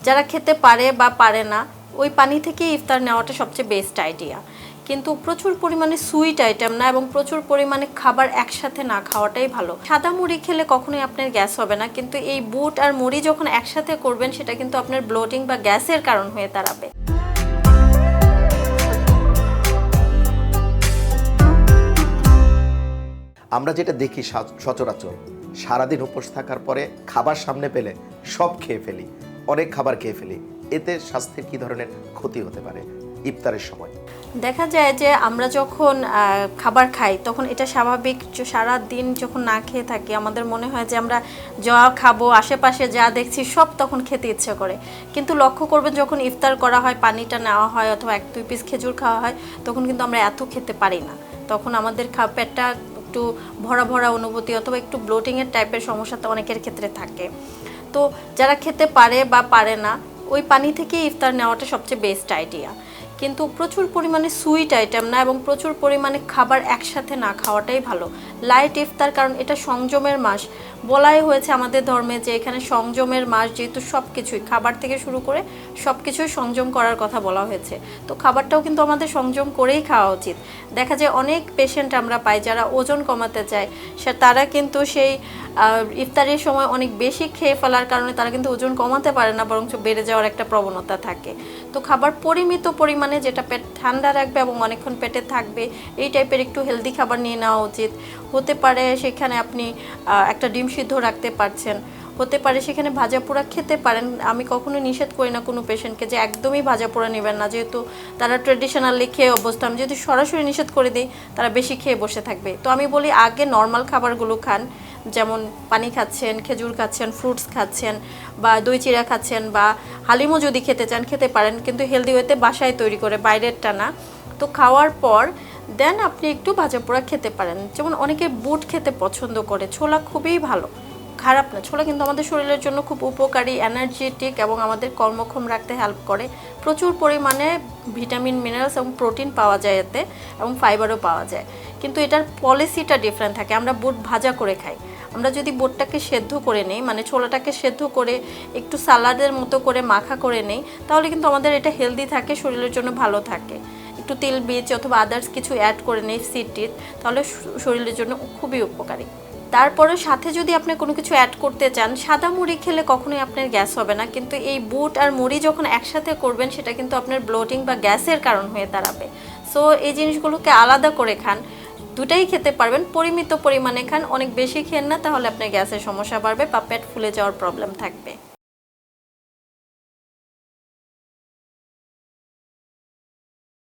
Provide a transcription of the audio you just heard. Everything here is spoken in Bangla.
যারা খেতে পারে বা পারে না ওই পানি থেকে ইফতার নেওয়াটা সবচেয়ে বেস্ট আইডিয়া। কিন্তু প্রচুর পরিমাণে সুইট আইটেম না এবং প্রচুর পরিমাণে খাবার একসাথে না খাওয়াটাই ভালো। সাদা মুড়ি খেলে কখনোই আপনার গ্যাস হবে না, কিন্তু এই বুট আর মুড়ি যখন একসাথে করবেন সেটা কিন্তু আপনার ব্লোটিং বা গ্যাসের কারণ হয়ে দাঁড়াবে। আমরা যেটা দেখি সচরাচর, সারাদিন উপোস থাকার পরে খাবার সামনে পেলে সব খেয়ে ফেলি, অনেক খাবার খেয়ে ফেলি। এতে স্বাস্থ্যের কী ধরনের ক্ষতি হতে পারে ইফতারের সময়? দেখা যায় যে আমরা যখন খাবার খাই তখন এটা স্বাভাবিক, সারা দিন যখন না খেয়ে থাকি আমাদের মনে হয় যে আমরা যা খাবো আশেপাশে যা দেখছি সব তখন খেতে ইচ্ছে করে। কিন্তু লক্ষ্য করবেন যখন ইফতার করা হয়, পানিটা নেওয়া হয় অথবা 1-2 পিস খেজুর খাওয়া হয়, তখন কিন্তু আমরা এত খেতে পারি না। তখন আমাদের পেটটা একটু ভরা ভরা অনুভূতি অথবা একটু ব্লোটিংয়ের টাইপের সমস্যা তো অনেকের ক্ষেত্রে থাকে। তো যারা খেতে পারে বা পারে না ওই পানি থেকে ইফতার নেওয়াটা সবচেয়ে বেস্ট আইডিয়া। কিন্তু প্রচুর পরিমাণে সুইট আইটেম না এবং প্রচুর পরিমাণে খাবার একসাথে না খাওয়াটাই ভালো। লাইট ইফতার, কারণ এটা সংযমের মাস। বলাই হয়েছে আমাদের ধর্মে যে এখানে সংযমের মাস, যেহেতু সব কিছুই খাবার থেকে শুরু করে সব কিছুই সংযম করার কথা বলা হয়েছে। তো খাবারটাও কিন্তু আমাদের সংযম করেই খাওয়া উচিত। দেখা যায় অনেক পেশেন্ট আমরা পাই যারা ওজন কমাতে চায়, তারা কিন্তু সেই ইফতারের সময় অনেক বেশি খেয়ে ফেলার কারণে তারা কিন্তু ওজন কমাতে পারে না, বরঞ্চ বেড়ে যাওয়ার একটা প্রবণতা থাকে। তো খাবার পরিমিত পরিমাণে, যেটা পেট ঠান্ডা রাখবে এবং অনেকক্ষণ পেটে থাকবে, এই টাইপের একটু হেলদি খাবার নিয়ে নেওয়া উচিত। হতে পারে সেখানে আপনি একটা ডিম সিদ্ধ রাখতে পারছেন, হতে পারে সেখানে ভাজা পোড়া খেতে পারেন। আমি কখনো নিষেধ করি না কোনো পেশেন্টকে যে একদমই ভাজা পোড়া নেবেন না, যেহেতু তারা ট্রেডিশনালি খেয়ে অভ্যস্ত। আমি যদি সরাসরি নিষেধ করে দিই তারা বেশি খেয়ে বসে থাকবে। তো আমি বলি আগে নর্মাল খাবারগুলো খান, যেমন পানি খাচ্ছেন, খেজুর খাচ্ছেন, ফ্রুটস খাচ্ছেন বা দই চিড়া খাচ্ছেন বা হালিমও যদি খেতে চান খেতে পারেন, কিন্তু হেলদি ওয়েতে বাসায় তৈরি করে, বাইরেরটা না। তো খাওয়ার পর দেন আপনি একটু ভাজা পোড়া খেতে পারেন। যেমন অনেকে বুট খেতে পছন্দ করে, ছোলা খুবই ভালো, খারাপ না। ছোলা কিন্তু আমাদের শরীরের জন্য খুব উপকারী, এনার্জেটিক এবং আমাদের কর্মক্ষম রাখতে হেল্প করে। প্রচুর পরিমাণে ভিটামিন, মিনারেলস এবং প্রোটিন পাওয়া যায় এতে, এবং ফাইবারও পাওয়া যায়। কিন্তু এটার পলিসিটা ডিফারেন্ট থাকে। আমরা বুট ভাজা করে খাই, আমরা যদি বুটটাকে সেদ্ধ করে নিই, মানে ছোলাটাকে সেদ্ধ করে একটু সালাদের মতো করে মাখা করে নেই, তাহলে কিন্তু আমাদের এটা হেলদি থাকে, শরীরের জন্য ভালো থাকে। একটু তেল বীজ অথবা আদার্স কিছু অ্যাড করে নেই, সিড টিড, তাহলে শরীরের জন্য খুবই উপকারী। তারপরে সাথে যদি আপনি কোনো কিছু অ্যাড করতে চান, সাদা মুড়ি খেলে কখনোই আপনার গ্যাস হবে না, কিন্তু এই বুট আর মুড়ি যখন একসাথে করবেন সেটা কিন্তু আপনার ব্লোটিং বা গ্যাসের কারণ হয়ে দাঁড়াবে। সো এই জিনিসগুলোকে আলাদা করে খান, দুটাই খেতে পারবেন, পরিমিত পরিমাণে খান, অনেক বেশি খেন না, তাহলে আপনার গ্যাসের সমস্যা বাড়বে বা পেট ফুলে যাওয়ার প্রবলেম থাকবে।